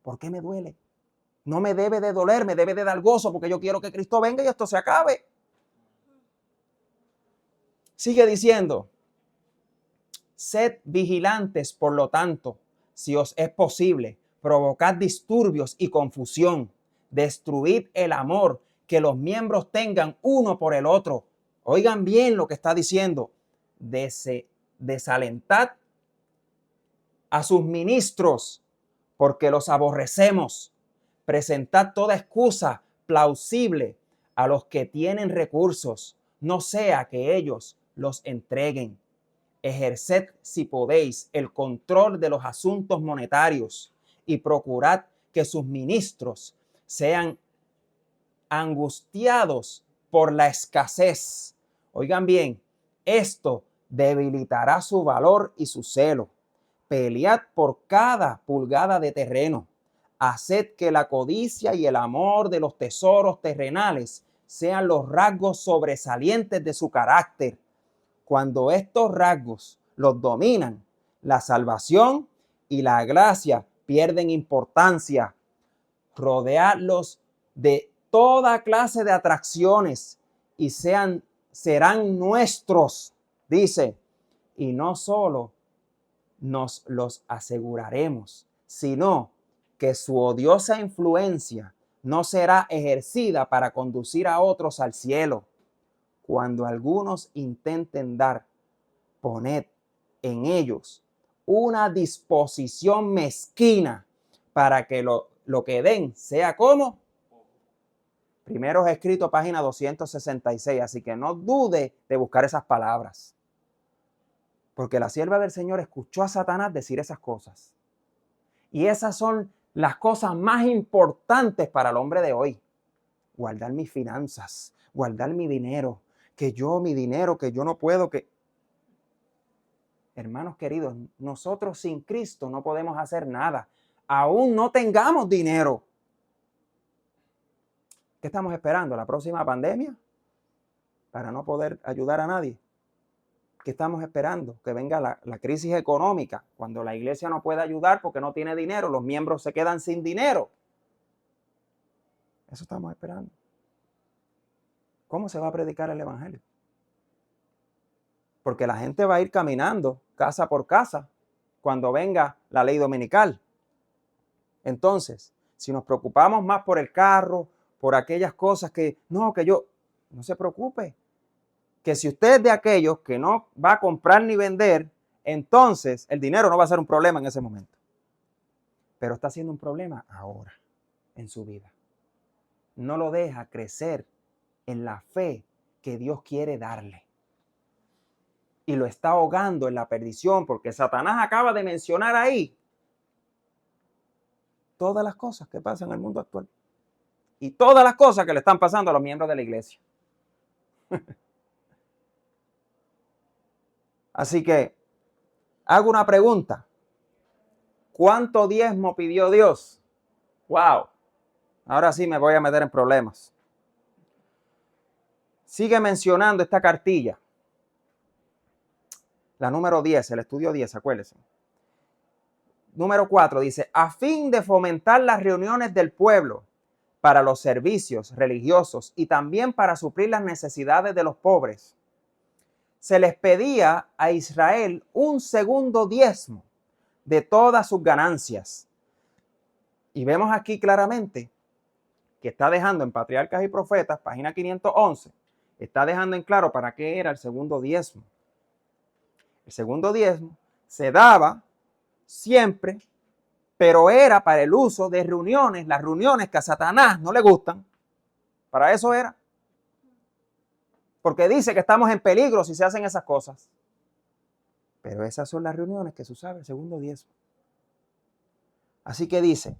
¿Por qué me duele? No me debe de doler, me debe de dar gozo, porque yo quiero que Cristo venga y esto se acabe. Sigue diciendo, sed vigilantes, por lo tanto, si os es posible, provocad disturbios y confusión, destruid el amor que los miembros tengan uno por el otro. Oigan bien lo que está diciendo, desalentad a sus ministros, porque los aborrecemos. Presentad toda excusa plausible a los que tienen recursos, no sea que ellos los entreguen. Ejerced, si podéis, el control de los asuntos monetarios y procurad que sus ministros sean angustiados por la escasez. Oigan bien, esto debilitará su valor y su celo. Pelead por cada pulgada de terreno. Haced que la codicia y el amor de los tesoros terrenales sean los rasgos sobresalientes de su carácter. Cuando estos rasgos los dominan, la salvación y la gracia pierden importancia. Rodeadlos de toda clase de atracciones y serán nuestros, dice, y no solo nos los aseguraremos, sino que su odiosa influencia no será ejercida para conducir a otros al cielo. Cuando algunos intenten dar, poned en ellos una disposición mezquina para que lo que den sea como Primeros Escritos, página 266. Así que no dude de buscar esas palabras. Porque la sierva del Señor escuchó a Satanás decir esas cosas. Y esas son las cosas más importantes para el hombre de hoy. Guardar mis finanzas, guardar mi dinero, que yo no puedo, que... Hermanos queridos, nosotros sin Cristo no podemos hacer nada. Aún no tengamos dinero. ¿Qué estamos esperando? ¿La próxima pandemia? Para no poder ayudar a nadie. ¿Qué estamos esperando? Que venga la crisis económica, cuando la iglesia no puede ayudar porque no tiene dinero, los miembros se quedan sin dinero. Eso estamos esperando. ¿Cómo se va a predicar el evangelio? Porque la gente va a ir caminando casa por casa cuando venga la ley dominical. Entonces, si nos preocupamos más por el carro, por aquellas cosas no se preocupe. Que si usted es de aquellos que no va a comprar ni vender, entonces el dinero no va a ser un problema en ese momento. Pero está siendo un problema ahora en su vida. No lo deja crecer en la fe que Dios quiere darle. Y lo está ahogando en la perdición, porque Satanás acaba de mencionar ahí todas las cosas que pasan en el mundo actual. Y todas las cosas que le están pasando a los miembros de la iglesia. Así que hago una pregunta. ¿Cuánto diezmo pidió Dios? ¡Wow! Ahora sí me voy a meter en problemas. Sigue mencionando esta cartilla. La número 10, el estudio 10, acuérdense. Número 4 dice, a fin de fomentar las reuniones del pueblo para los servicios religiosos y también para suplir las necesidades de los pobres, se les pedía a Israel un segundo diezmo de todas sus ganancias. Y vemos aquí claramente que está dejando en Patriarcas y Profetas, página 511, está dejando en claro para qué era el segundo diezmo. El segundo diezmo se daba siempre, pero era para el uso de reuniones, las reuniones que a Satanás no le gustan. Para eso era. Porque dice que estamos en peligro si se hacen esas cosas. Pero esas son las reuniones que se usaba el segundo diezmo. Así que dice,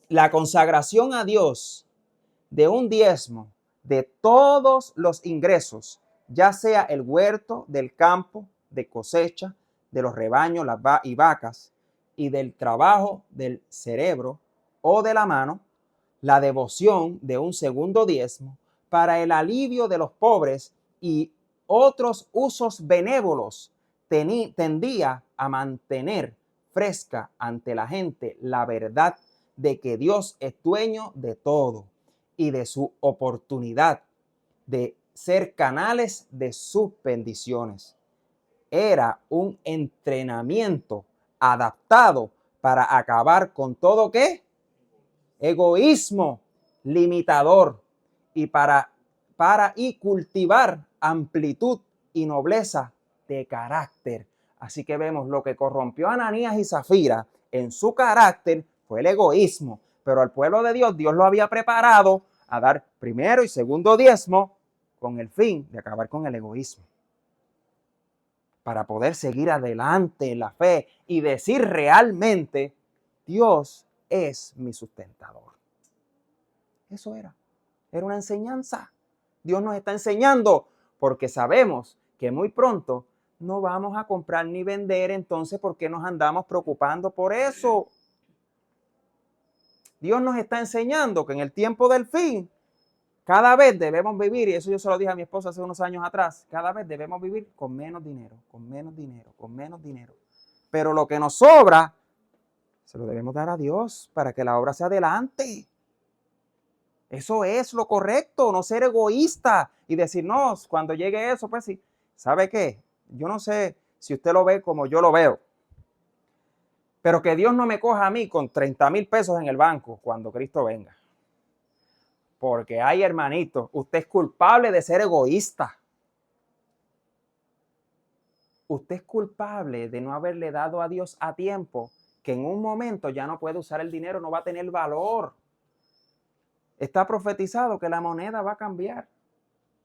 la consagración a Dios de un diezmo de todos los ingresos, ya sea el huerto, del campo, de cosecha, de los rebaños y vacas, y del trabajo del cerebro o de la mano, la devoción de un segundo diezmo para el alivio de los pobres y otros usos benévolos, tendía a mantener fresca ante la gente la verdad de que Dios es dueño de todo y de su oportunidad de ser canales de sus bendiciones. Era un entrenamiento adaptado para acabar con todo ¿qué? Egoísmo limitador y para cultivar amplitud y nobleza de carácter. Así que vemos lo que corrompió a Ananías y Zafira en su carácter fue el egoísmo, pero al pueblo de Dios lo había preparado a dar primero y segundo diezmo con el fin de acabar con el egoísmo, para poder seguir adelante en la fe y decir realmente, Dios es mi sustentador. Eso era una enseñanza. Dios nos está enseñando porque sabemos que muy pronto no vamos a comprar ni vender, entonces ¿por qué nos andamos preocupando por eso? Dios nos está enseñando que en el tiempo del fin, cada vez debemos vivir, y eso yo se lo dije a mi esposa hace unos años atrás, cada vez debemos vivir con menos dinero, con menos dinero, con menos dinero. Pero lo que nos sobra, se lo debemos dar a Dios para que la obra se adelante. Eso es lo correcto, no ser egoísta y decir, no, cuando llegue eso, pues sí. ¿Sabe qué? Yo no sé si usted lo ve como yo lo veo, pero que Dios no me coja a mí con 30,000 pesos en el banco cuando Cristo venga. Porque, ay, hermanito, usted es culpable de ser egoísta. Usted es culpable de no haberle dado a Dios a tiempo, que en un momento ya no puede usar el dinero, no va a tener valor. Está profetizado que la moneda va a cambiar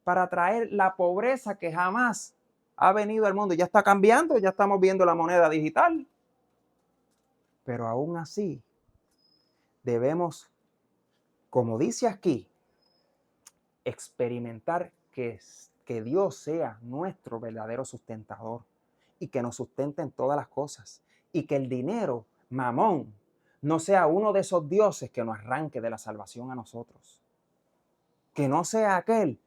para traer la pobreza que jamás ha venido al mundo. Ya está cambiando, ya estamos viendo la moneda digital. Pero aún así, debemos, como dice aquí, experimentar que Dios sea nuestro verdadero sustentador y que nos sustente en todas las cosas. Y que el dinero, Mamón, no sea uno de esos dioses que nos arranque de la salvación a nosotros. Que no sea aquel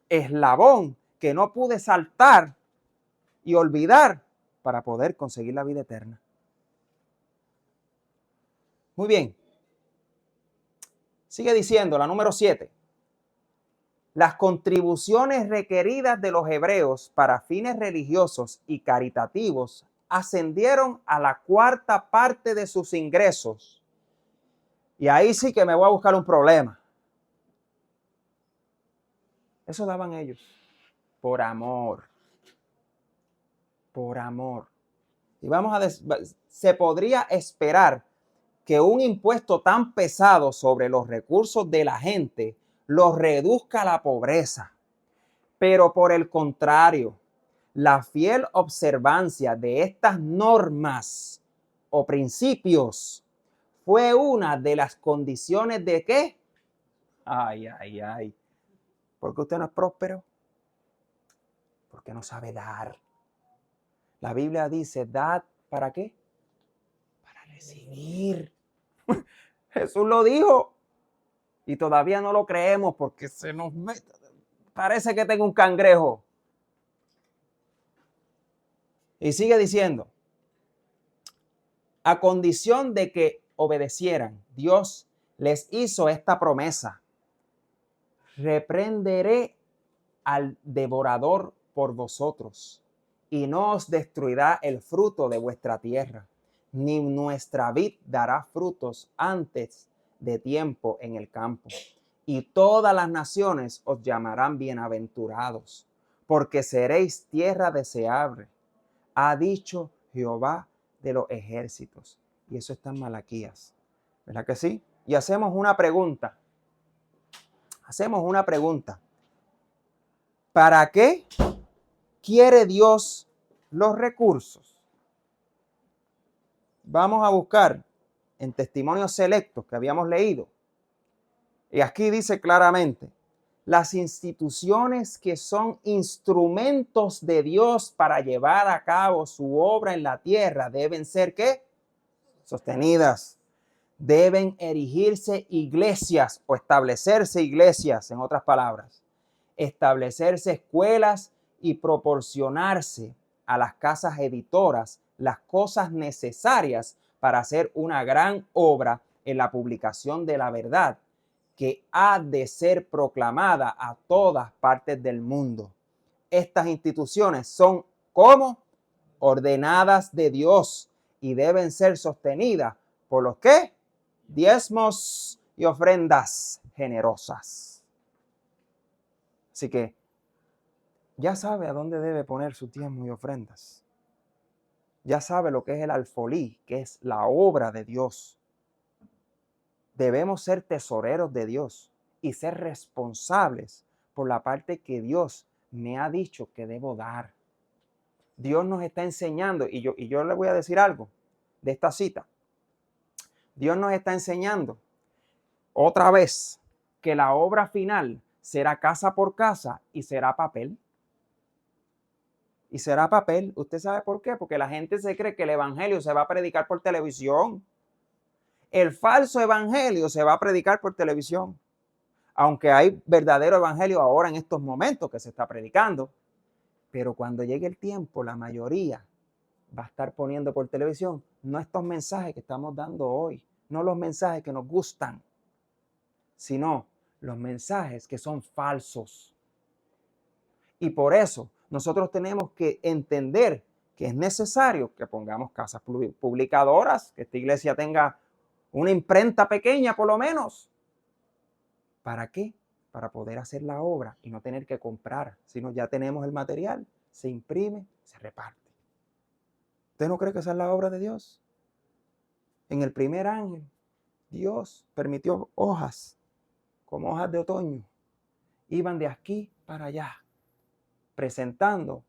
eslabón que no pude saltar y olvidar para poder conseguir la vida eterna. Muy bien. Sigue diciendo la número 7. Las contribuciones requeridas de los hebreos para fines religiosos y caritativos ascendieron a la cuarta parte de sus ingresos. Y ahí sí que me voy a buscar un problema. Eso daban ellos. Por amor. Por amor. Y se podría esperar que un impuesto tan pesado sobre los recursos de la gente los reduzca a la pobreza. Pero por el contrario, la fiel observancia de estas normas o principios fue una de las condiciones de ¿qué? Ay, ay, ay. ¿Por qué usted no es próspero? Porque no sabe dar. La Biblia dice, dad, ¿para qué? Para recibir. Jesús lo dijo. Y todavía no lo creemos porque se nos mete. Parece que tengo un cangrejo. Y sigue diciendo, a condición de que obedecieran, Dios les hizo esta promesa. Reprenderé al devorador por vosotros, y no os destruirá el fruto de vuestra tierra, ni nuestra vid dará frutos antes de tiempo en el campo. Y todas las naciones os llamarán bienaventurados, porque seréis tierra deseable, ha dicho Jehová de los ejércitos. Y eso está en Malaquías. ¿Verdad que sí? Y hacemos una pregunta. ¿Para qué quiere Dios los recursos? Vamos a buscar en testimonios selectos que habíamos leído. Y aquí dice claramente, las instituciones que son instrumentos de Dios para llevar a cabo su obra en la tierra deben ser ¿qué? Sostenidas. Deben erigirse iglesias o establecerse iglesias, en otras palabras. Establecerse escuelas y proporcionarse a las casas editoras las cosas necesarias para hacer una gran obra en la publicación de la verdad que ha de ser proclamada a todas partes del mundo. Estas instituciones son como ordenadas de Dios y deben ser sostenidas por los que diezmos y ofrendas generosas. Así que ya sabe a dónde debe poner sus diezmos y ofrendas. Ya sabe lo que es el alfolí, que es la obra de Dios. Debemos ser tesoreros de Dios y ser responsables por la parte que Dios me ha dicho que debo dar. Dios nos está enseñando, y yo le voy a decir algo de esta cita. Dios nos está enseñando otra vez que la obra final será casa por casa y será papel. Y será papel. ¿Usted sabe por qué? Porque la gente se cree que el evangelio se va a predicar por televisión. El falso evangelio se va a predicar por televisión. Aunque hay verdadero evangelio ahora en estos momentos que se está predicando. Pero cuando llegue el tiempo, la mayoría va a estar poniendo por televisión no estos mensajes que estamos dando hoy, no los mensajes que nos gustan, sino los mensajes que son falsos. Y por eso nosotros tenemos que entender que es necesario que pongamos casas publicadoras, que esta iglesia tenga una imprenta pequeña por lo menos. ¿Para qué? Para poder hacer la obra y no tener que comprar, sino ya tenemos el material, se imprime, se reparte. ¿Usted no cree que esa es la obra de Dios? En el primer ángel, Dios permitió hojas, como hojas de otoño, iban de aquí para allá, presentando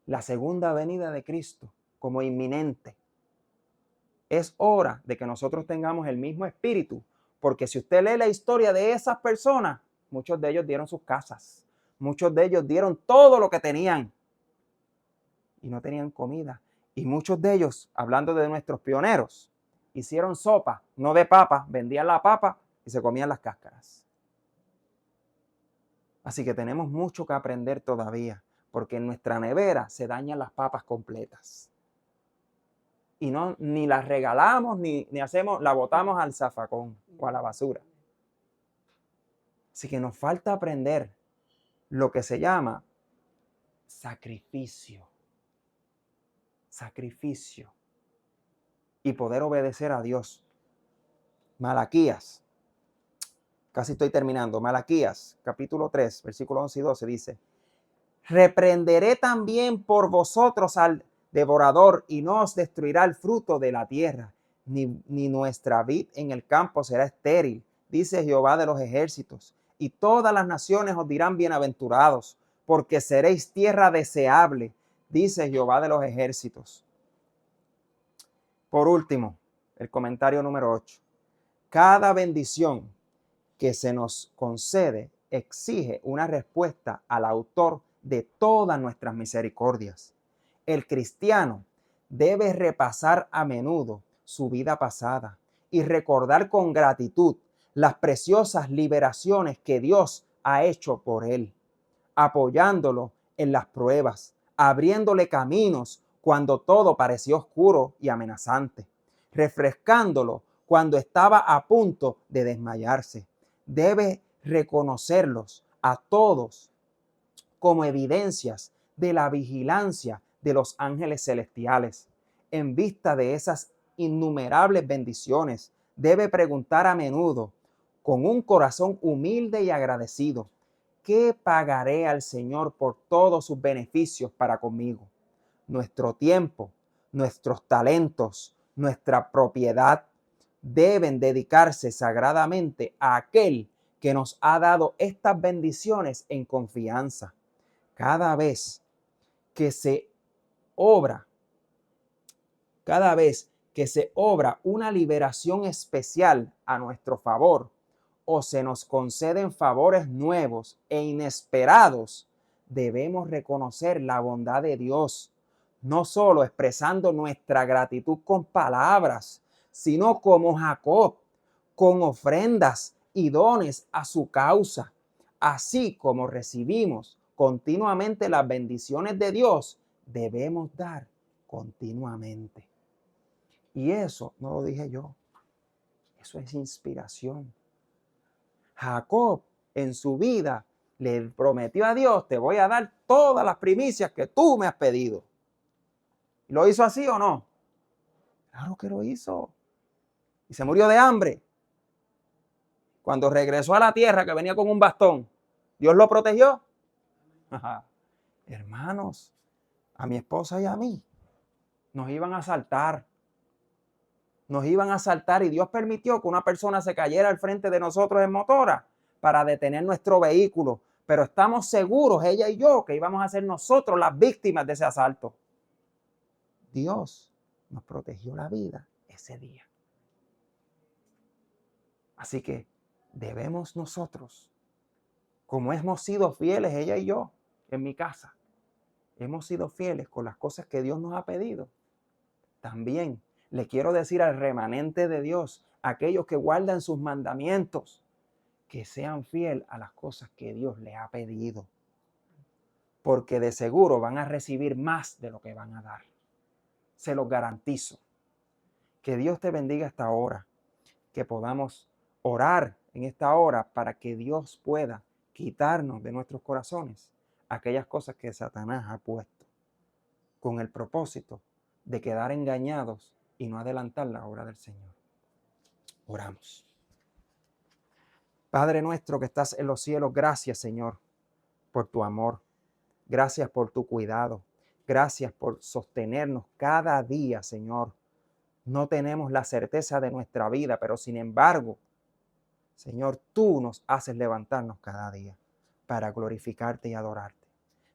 la segunda venida de Cristo como inminente. Es hora de que nosotros tengamos el mismo espíritu, porque si usted lee la historia de esas personas, muchos de ellos dieron sus casas, Muchos de ellos dieron todo lo que tenían y no tenían comida. Y muchos de ellos, hablando de nuestros pioneros, hicieron sopa, no de papa, vendían la papa y se comían las cáscaras. Así que tenemos mucho que aprender todavía, porque en nuestra nevera se dañan las papas completas. Y no, ni las regalamos, ni hacemos, la botamos al zafacón o a la basura. Así que nos falta aprender lo que se llama sacrificio. Sacrificio. Y poder obedecer a Dios. Malaquías. Casi estoy terminando. Malaquías, capítulo 3, versículos 11 y 12 dice: reprenderé también por vosotros al devorador y no os destruirá el fruto de la tierra, ni nuestra vid en el campo será estéril, dice Jehová de los ejércitos. Y todas las naciones os dirán bienaventurados, porque seréis tierra deseable, dice Jehová de los ejércitos. Por último, el comentario número 8. Cada bendición que se nos concede exige una respuesta al autor de todas nuestras misericordias. El cristiano debe repasar a menudo su vida pasada y recordar con gratitud las preciosas liberaciones que Dios ha hecho por él, apoyándolo en las pruebas, abriéndole caminos cuando todo parecía oscuro y amenazante, refrescándolo cuando estaba a punto de desmayarse. Debe reconocerlos a todos como evidencias de la vigilancia de los ángeles celestiales. En vista de esas innumerables bendiciones, debe preguntar a menudo, con un corazón humilde y agradecido: ¿qué pagaré al Señor por todos sus beneficios para conmigo? Nuestro tiempo, nuestros talentos, nuestra propiedad deben dedicarse sagradamente a aquel que nos ha dado estas bendiciones en confianza. Cada vez que se obra una liberación especial a nuestro favor, o se nos conceden favores nuevos e inesperados, debemos reconocer la bondad de Dios, no solo expresando nuestra gratitud con palabras, sino como Jacob, con ofrendas y dones a su causa. Así como recibimos continuamente las bendiciones de Dios, debemos dar continuamente. Y eso no lo dije yo, eso es inspiración. Jacob en su vida le prometió a Dios: te voy a dar todas las primicias que tú me has pedido. ¿Lo hizo así o no? Claro que lo hizo. Y se murió de hambre. Cuando regresó a la tierra, que venía con un bastón, ¿Dios lo protegió? Ajá. Hermanos, a mi esposa y a mí nos iban a asaltar. Nos iban a asaltar y Dios permitió que una persona se cayera al frente de nosotros en motora para detener nuestro vehículo. Pero estamos seguros, ella y yo, que íbamos a ser nosotros las víctimas de ese asalto. Dios nos protegió la vida ese día. Así que debemos nosotros, como hemos sido fieles, ella y yo, en mi casa, hemos sido fieles con las cosas que Dios nos ha pedido. También le quiero decir al remanente de Dios, aquellos que guardan sus mandamientos, que sean fieles a las cosas que Dios les ha pedido. Porque de seguro van a recibir más de lo que van a dar. Se los garantizo. Que Dios te bendiga esta hora. Que podamos orar en esta hora para que Dios pueda quitarnos de nuestros corazones aquellas cosas que Satanás ha puesto, con el propósito de quedar engañados y no adelantar la obra del Señor. Oramos. Padre nuestro que estás en los cielos, gracias, Señor, por tu amor. Gracias por tu cuidado. Gracias por sostenernos cada día, Señor. No tenemos la certeza de nuestra vida, pero sin embargo, Señor, tú nos haces levantarnos cada día para glorificarte y adorarte.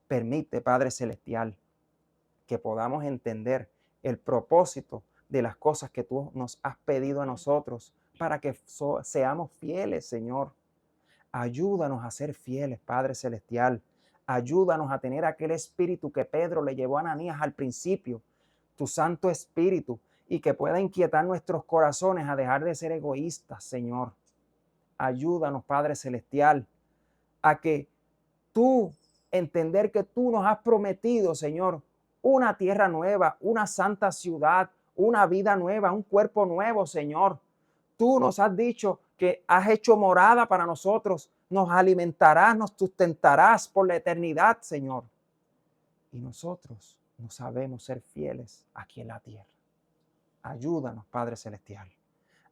Permite, Padre Celestial, que podamos entender el propósito de las cosas que tú nos has pedido a nosotros para que seamos fieles, Señor. Ayúdanos a ser fieles, Padre Celestial, Ayúdanos a tener aquel espíritu que Pedro le llevó a Ananías al principio, tu Santo Espíritu, y que pueda inquietar nuestros corazones a dejar de ser egoístas, Señor. Ayúdanos, Padre Celestial, a que entender que tú nos has prometido, Señor, una tierra nueva, una santa ciudad, una vida nueva, un cuerpo nuevo, Señor. Tú nos has dicho que has hecho morada para nosotros, nos alimentarás, nos sustentarás por la eternidad, Señor. Y nosotros no sabemos ser fieles aquí en la tierra. Ayúdanos, Padre Celestial,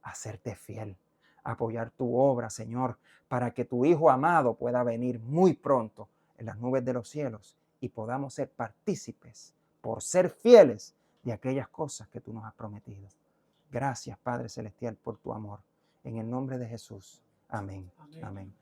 a serte fiel, a apoyar tu obra, Señor, para que tu Hijo amado pueda venir muy pronto en las nubes de los cielos y podamos ser partícipes por ser fieles de aquellas cosas que tú nos has prometido. Gracias, Padre Celestial, por tu amor. En el nombre de Jesús. Amén. Amén.